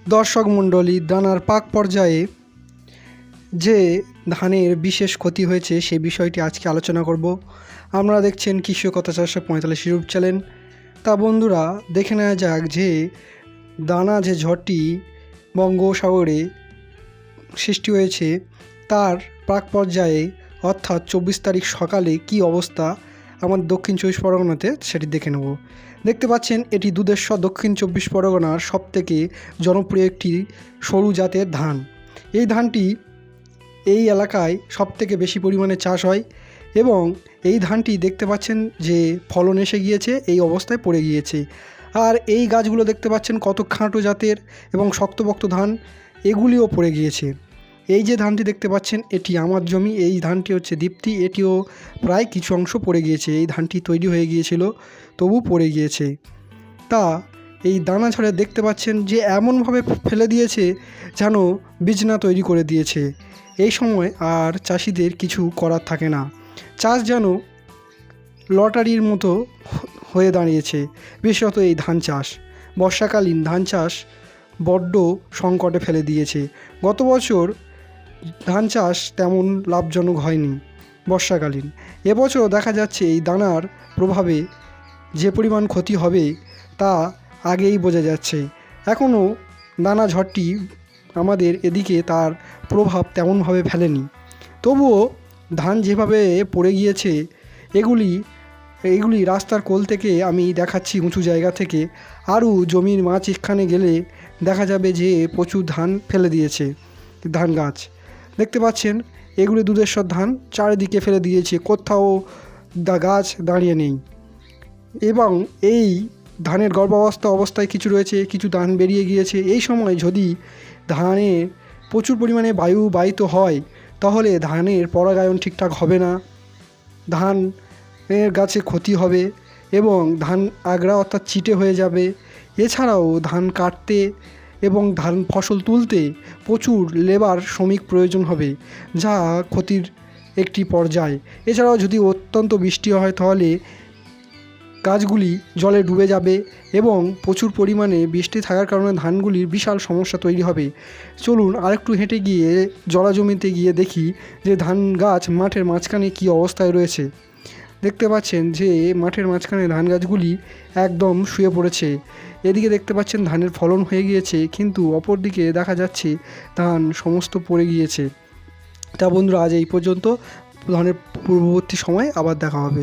দর্শক মণ্ডলী, দানার পাক পর্যায়ে যে ধানের বিশেষ ক্ষতি হয়েছে সেই বিষয়টি আজকে আলোচনা করব। আপনারা দেখছেন কৃষকতা 445 ইউটিউব চ্যানেল। তা বন্ধুরা, দেখে নেওয়া যাক যে দানা যে ঝড়টি বঙ্গোপসাগরে সৃষ্টি হয়েছে তার প্রাক পর্যায়ে অর্থাৎ 24 তারিখ সকালে কি অবস্থা আমার দক্ষিণ 24 পরগনাতে সেটি দেখে নেব। দেখতে পাচ্ছেন এটি দুধেশ্বর দক্ষিণ 24 পরগনার সবথেকে জনপ্রিয় একটি সরু জাতের ধান। এই ধানটি এই এলাকায় সবথেকে বেশি পরিমাণে চাষ হয় এবং এই ধানটি দেখতে পাচ্ছেন যে ফলন এসে গিয়েছে, এই অবস্থায় পড়ে গিয়েছে। আর এই গাছগুলো দেখতে পাচ্ছেন কত খাঁটো জাতের এবং শক্তপোক্ত ধান, এগুলিও পড়ে গিয়েছে। এই যে ধানটি দেখতে পাচ্ছেন এটি আমার জমি, এই ধানটি হচ্ছে দীপ্তি, এটিও প্রায় কিছু অংশ পড়ে গিয়েছে। এই ধানটি তৈরি হয়ে গিয়েছিল তবু পড়ে গিয়েছে। তা এই দানা ঝড়ে দেখতে পাচ্ছেন যে এমনভাবে ফেলে দিয়েছে যেন বিছনা তৈরি করে দিয়েছে। এই সময় আর চাষিদের কিছু করার থাকে না, চাষ যেন লটারির মতো হয়ে দাঁড়িয়েছে। বিশেষত এই ধান চাষ, বর্ষাকালীন ধান চাষ বড্ড সংকটে ফেলে দিয়েছে। গত বছর ধান চাষ তেমন লাভজনক হয়নি বর্ষাকালীন। এবছর দেখা যাচ্ছে এই দানার প্রভাবে যে পরিমাণ ক্ষতি হবে তা আগেই বোঝা যাচ্ছে। এখনও দানা ঝড়টি আমাদের এদিকে তার প্রভাব তেমনভাবে ফেলেনি, তবুও ধান যেভাবে পড়ে গিয়েছে এগুলি রাস্তার কোল থেকে আমি দেখাচ্ছি উঁচু জায়গা থেকে। আরও জমির মাছ এখানে গেলে দেখা যাবে যে প্রচুর ধান ফেলে দিয়েছে। ধান গাছ দেখতে পাচ্ছেন এগুলি দুধেশ্বর ধান চারিদিকে ফেলে দিয়েছে, কোথাও গাছ দাঁড়িয়ে নেই। এবং এই ধানের অবস্থায় কিছু রয়েছে, কিছু ধান বেরিয়ে গিয়েছে। এই সময় যদি ধানে প্রচুর পরিমাণে বায়ু বাহিত হয় তাহলে ধানের পরাগায়ন ঠিকঠাক হবে না, ধানের গাছে ক্ষতি হবে এবং ধান আগড়া অর্থাৎ চিটে হয়ে যাবে। এছাড়াও ধান কাটতে এবং ধান ফসল তুলতে প্রচুর লেবার শ্রমিক প্রয়োজন হবে, যা ক্ষতির একটি পর্যায়। এছাড়াও যদি অত্যন্ত বৃষ্টি হয় তাহলে গাছগুলি জলে ডুবে যাবে এবং প্রচুর পরিমাণে বৃষ্টি থাকার কারণে ধানগুলির বিশাল সমস্যা তৈরি হবে। চলুন আরেকটু হেঁটে গিয়ে জলাজমিতে গিয়ে দেখি যে ধান গাছ মাঠের মাঝখানে কী অবস্থায় রয়েছে। দেখতে পাচ্ছেন যে মাঠের মাঝখানে ধান গাছগুলি একদম শুয়ে পড়েছে। এদিকে দেখতে পাচ্ছেন ধানের ফলন হয়ে গিয়েছে, কিন্তু অপরদিকে দেখা যাচ্ছে ধান সমস্ত পড়ে গিয়েছে। তা বন্ধুরা, আজ এই পর্যন্ত। ধানের পূর্ববর্তী সময় আবার দেখা হবে।